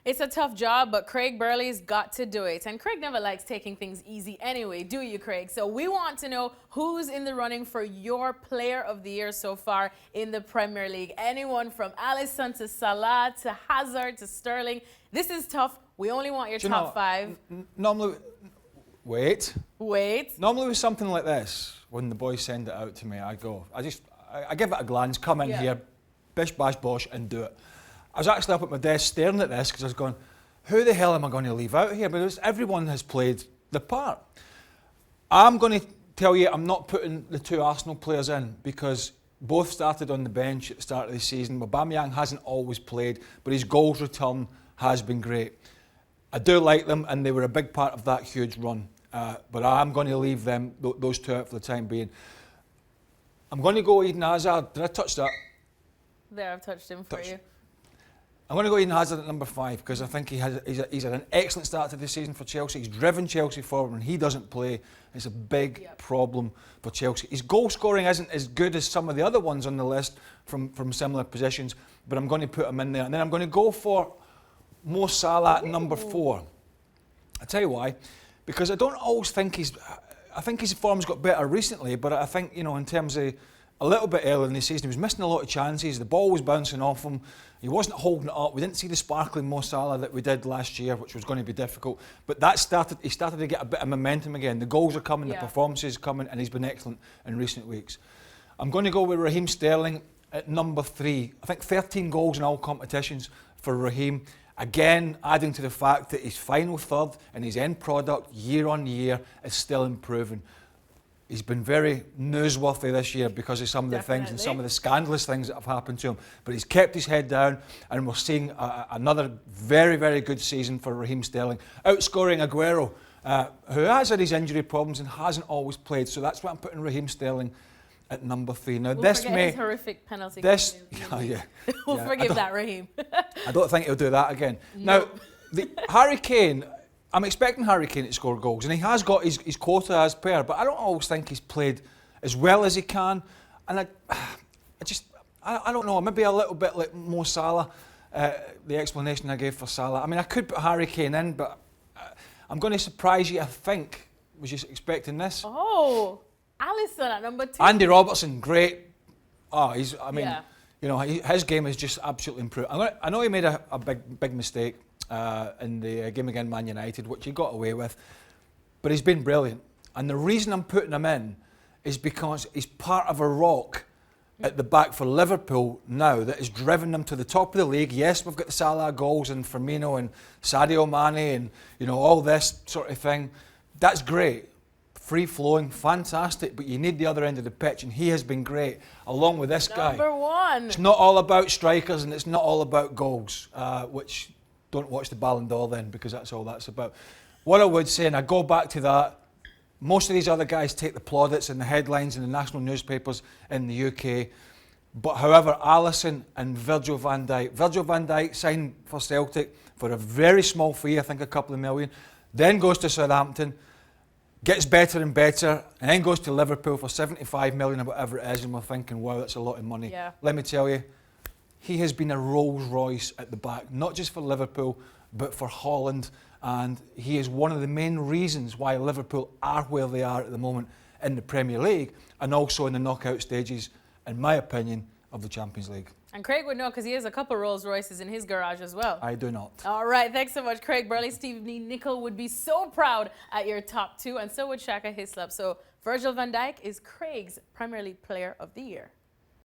It's a tough job, but Craig Burley's got to do it. And Craig never likes taking things easy anyway, do you, Craig? So we want to know who's in the running for your player of the year so far in the Premier League. Anyone from Alisson to Salah to Hazard to Sterling. This is tough. We only want your top five. Normally, wait. Normally with something like this, when the boys send it out to me, I give it a glance, come in here, bish, bash, bosh, and do it. I was actually up at my desk staring at this because I was going, who the hell am I going to leave out here? Because everyone has played the part. I'm going to tell you I'm not putting the two Arsenal players in because both started on the bench at the start of the season. Aubameyang hasn't always played, but his goals return has been great. I do like them, and they were a big part of that huge run. But I'm going to leave them, those two out for the time being. I'm going to go Eden Hazard. Did I touch that? There, I've touched him for you. I'm going to go Eden Hazard at number 5 because I think he's had an excellent start to the season for Chelsea. He's driven Chelsea forward. When he doesn't play, it's a big problem for Chelsea. His goal scoring isn't as good as some of the other ones on the list from similar positions, but I'm going to put him in there. And then I'm going to go for Mo Salah at number 4. I'll tell you why. Because I don't always think I think his form's got better recently, but I think, you know, in terms of a little bit earlier in the season, he was missing a lot of chances. The ball was bouncing off him. He wasn't holding it up. We didn't see the sparkling Mo Salah that we did last year, which was going to be difficult. But he started to get a bit of momentum again. The goals are coming, the performances are coming, and he's been excellent in recent weeks. I'm going to go with Raheem Sterling at number 3. I think 13 goals in all competitions for Raheem. Again, adding to the fact that his final third and his end product year on year is still improving. He's been very newsworthy this year because of some of the things and some of the scandalous things that have happened to him. But he's kept his head down, and we're seeing another very, very good season for Raheem Sterling. Outscoring Aguero, who has had his injury problems and hasn't always played. So that's why I'm putting Raheem Sterling at number 3. Now, we'll forget his horrific penalty. We'll forgive that, Raheem. I don't think he'll do that again. No. Now, Harry Kane, I'm expecting Harry Kane to score goals, and he has got his quota as per, but I don't always think he's played as well as he can. And I don't know, maybe a little bit like Mo Salah, the explanation I gave for Salah. I mean, I could put Harry Kane in, but I'm going to surprise you, I think. Was you expecting this? Oh, Alisson at number 2. Andy Robertson, great. You know, his game is just absolutely improved. I know he made a big mistake in the game against Man United, which he got away with, but he's been brilliant. And the reason I'm putting him in is because he's part of a rock at the back for Liverpool now that has driven them to the top of the league. Yes, we've got the Salah goals and Firmino and Sadio Mane and, you know, all this sort of thing. That's great. Free-flowing, fantastic, but you need the other end of the pitch, and he has been great, along with this guy. Number 1. It's not all about strikers, and it's not all about goals, which don't watch the Ballon d'Or then, because that's all that's about. What I would say, and I go back to that, most of these other guys take the plaudits and the headlines in the national newspapers in the UK, but however, Alisson and Virgil van Dijk signed for Celtic for a very small fee, I think a couple of million, then goes to Southampton, gets better and better, and then goes to Liverpool for 75 million or whatever it is, and we're thinking, wow, that's a lot of money. Yeah. Let me tell you, he has been a Rolls Royce at the back, not just for Liverpool, but for Holland, and he is one of the main reasons why Liverpool are where they are at the moment in the Premier League, and also in the knockout stages, in my opinion, of the Champions League. And Craig would know because he has a couple Rolls Royces in his garage as well. I do not. All right, thanks so much, Craig Burley. Steve Nicol would be so proud at your top 2, and so would Shaka Hislop. So Virgil van Dijk is Craig's Premier League Player of the Year.